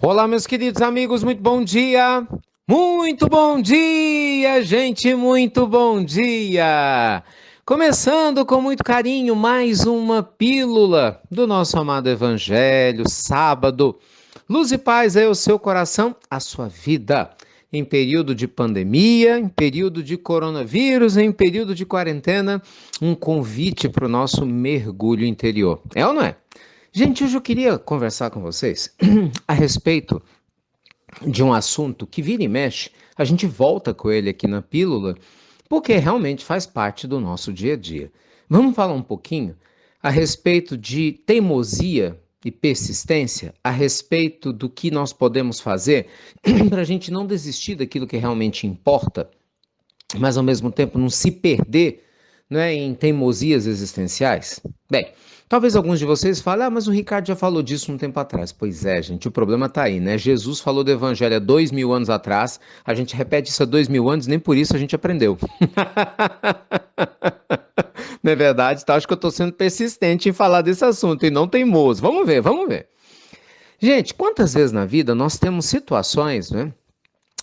Olá, meus queridos amigos, muito bom dia! Muito bom dia, gente, muito bom dia! Começando com muito carinho mais uma pílula do nosso amado Evangelho, sábado. Luz e paz é o seu coração, a sua vida. Em período de pandemia, em período de coronavírus, em período de quarentena, um convite para o nosso mergulho interior. É ou não é? Gente, hoje eu queria conversar com vocês a respeito de um assunto que vira e mexe, a gente volta com ele aqui na pílula, porque realmente faz parte do nosso dia a dia. Vamos falar um pouquinho a respeito de teimosia e persistência, a respeito do que nós podemos fazer para a gente não desistir daquilo que realmente importa, mas ao mesmo tempo não se perder, né, em teimosias existenciais? Bem, talvez alguns de vocês falem, mas o Ricardo já falou disso um tempo atrás. Pois é, gente, o problema está aí, né? Jesus falou do evangelho há 2000 anos atrás, a gente repete isso há 2000 anos, nem por isso a gente aprendeu. Não é verdade? Então, acho que eu estou sendo persistente em falar desse assunto e não teimoso. Vamos ver, vamos ver. Gente, quantas vezes na vida nós temos situações, né,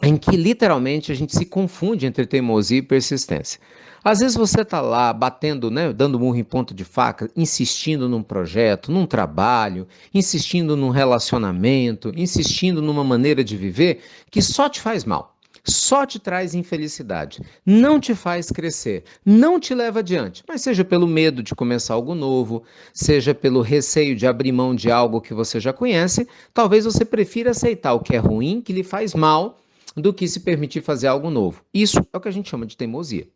em que literalmente a gente se confunde entre teimosia e persistência. Às vezes você está lá batendo, né, dando murro em ponta de faca, insistindo num projeto, num trabalho, insistindo num relacionamento, insistindo numa maneira de viver que só te faz mal, só te traz infelicidade, não te faz crescer, não te leva adiante, mas seja pelo medo de começar algo novo, seja pelo receio de abrir mão de algo que você já conhece, talvez você prefira aceitar o que é ruim, que lhe faz mal, do que se permitir fazer algo novo. Isso é o que a gente chama de teimosia.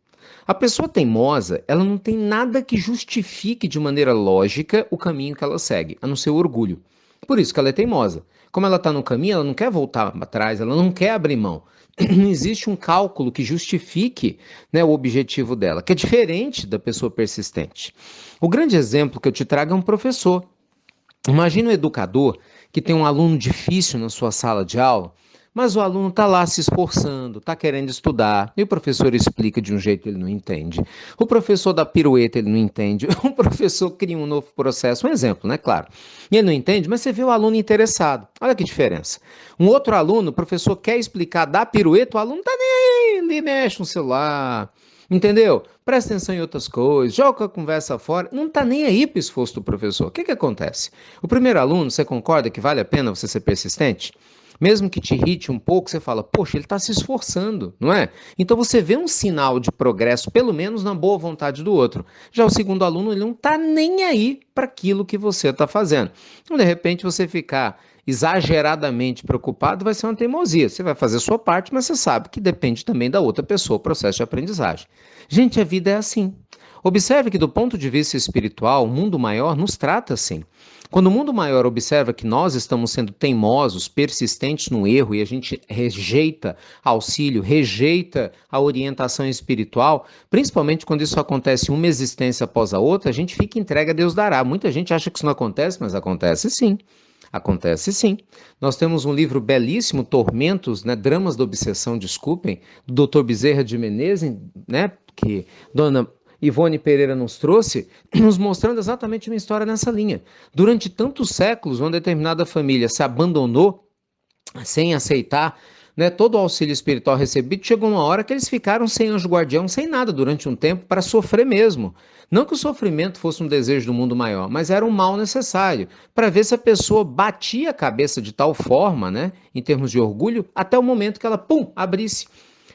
A pessoa teimosa, ela não tem nada que justifique de maneira lógica o caminho que ela segue, a não ser o orgulho. Por isso que ela é teimosa. Como ela está no caminho, ela não quer voltar atrás, ela não quer abrir mão. Não existe um cálculo que justifique, né, o objetivo dela, que é diferente da pessoa persistente. O grande exemplo que eu te trago é um professor. Imagina um educador que tem um aluno difícil na sua sala de aula, mas o aluno está lá se esforçando, está querendo estudar, e o professor explica de um jeito que ele não entende. O professor dá pirueta, ele não entende. O professor cria um novo processo, um exemplo, né? Claro. E ele não entende, mas você vê o aluno interessado. Olha que diferença. Um outro aluno, o professor quer explicar, dá pirueta, o aluno não está nem aí, ele mexe no celular. Entendeu? Presta atenção em outras coisas, joga a conversa fora, não está nem aí para o esforço do professor. O que que acontece? O primeiro aluno, você concorda que vale a pena você ser persistente? Mesmo que te irrite um pouco, você fala, poxa, ele está se esforçando, não é? Então você vê um sinal de progresso, pelo menos na boa vontade do outro. Já o segundo aluno, ele não está nem aí para aquilo que você está fazendo. Então, de repente, você ficar exageradamente preocupado vai ser uma teimosia. Você vai fazer a sua parte, mas você sabe que depende também da outra pessoa, o processo de aprendizagem. Gente, a vida é assim. Observe que do ponto de vista espiritual, o mundo maior nos trata assim. Quando o mundo maior observa que nós estamos sendo teimosos, persistentes no erro e a gente rejeita auxílio, rejeita a orientação espiritual, principalmente quando isso acontece uma existência após a outra, a gente fica entregue a Deus dará. Muita gente acha que isso não acontece, mas acontece sim. Acontece sim. Nós temos um livro belíssimo, Tormentos, né, Dramas da Obsessão, desculpem, do Dr. Bezerra de Menezes, né, que Dona Ivone Pereira nos trouxe, nos mostrando exatamente uma história nessa linha. Durante tantos séculos, uma determinada família se abandonou sem aceitar, né, todo o auxílio espiritual recebido, chegou uma hora que eles ficaram sem anjo guardião, sem nada durante um tempo para sofrer mesmo. Não que o sofrimento fosse um desejo do mundo maior, mas era um mal necessário para ver se a pessoa batia a cabeça de tal forma, né, em termos de orgulho, até o momento que ela, pum, abrisse.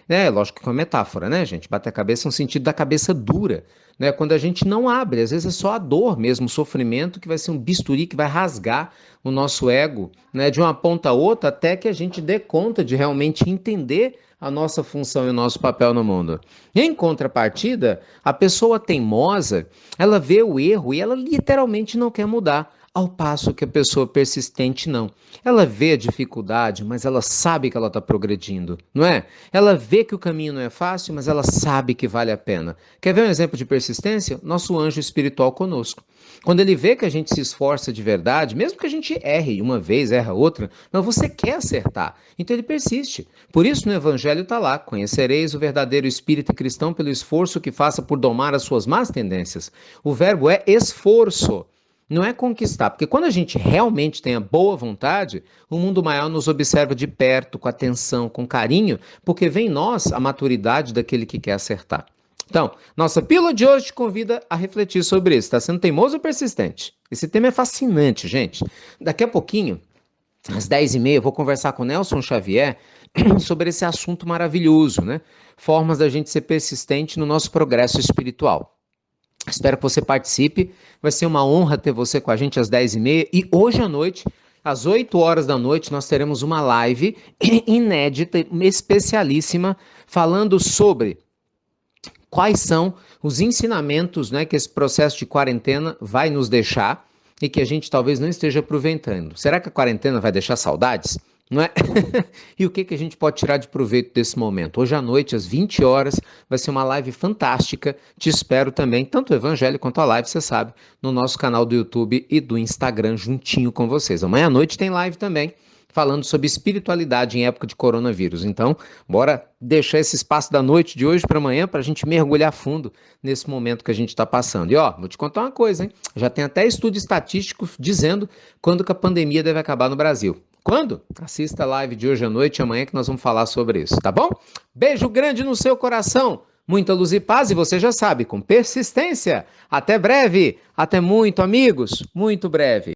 É, lógico que é uma metáfora, né, gente? Bater a cabeça no sentido da cabeça dura, né? Quando a gente não abre, às vezes é só a dor mesmo, o sofrimento que vai ser um bisturi que vai rasgar o nosso ego, né, de uma ponta a outra, até que a gente dê conta de realmente entender a nossa função e o nosso papel no mundo. Em contrapartida, a pessoa teimosa, ela vê o erro e ela literalmente não quer mudar. Ao passo que a pessoa persistente não. Ela vê a dificuldade, mas ela sabe que ela está progredindo, não é? Ela vê que o caminho não é fácil, mas ela sabe que vale a pena. Quer ver um exemplo de persistência? Nosso anjo espiritual conosco. Quando ele vê que a gente se esforça de verdade, mesmo que a gente erre uma vez, erra outra, mas você quer acertar. Então ele persiste. Por isso no Evangelho está lá, conhecereis o verdadeiro espírito cristão pelo esforço que faça por domar as suas más tendências. O verbo é esforço. Não é conquistar, porque quando a gente realmente tem a boa vontade, o mundo maior nos observa de perto, com atenção, com carinho, porque vem em nós a maturidade daquele que quer acertar. Então, nossa pílula de hoje te convida a refletir sobre isso. Está sendo teimoso ou persistente? Esse tema é fascinante, gente. Daqui a pouquinho, às 10h30, eu vou conversar com o Nelson Xavier sobre esse assunto maravilhoso, né? Formas da gente ser persistente no nosso progresso espiritual. Espero que você participe. Vai ser uma honra ter você com a gente às 10h30. E hoje à noite, às 8 horas da noite, nós teremos uma live inédita, especialíssima, falando sobre quais são os ensinamentos, né, que esse processo de quarentena vai nos deixar e que a gente talvez não esteja aproveitando. Será que a quarentena vai deixar saudades? Não é? E o que a gente pode tirar de proveito desse momento? Hoje à noite, às 20 horas, vai ser uma live fantástica. Te espero também, tanto o Evangelho quanto a live, você sabe, no nosso canal do YouTube e do Instagram, juntinho com vocês. Amanhã à noite tem live também, falando sobre espiritualidade em época de coronavírus. Então, bora deixar esse espaço da noite de hoje para amanhã para a gente mergulhar fundo nesse momento que a gente está passando. E ó, vou te contar uma coisa, hein? Já tem até estudo estatístico dizendo quando que a pandemia deve acabar no Brasil. Quando? Assista a live de hoje à noite e amanhã que nós vamos falar sobre isso, tá bom? Beijo grande no seu coração, muita luz e paz e você já sabe, com persistência. Até breve, até muito, amigos, muito breve.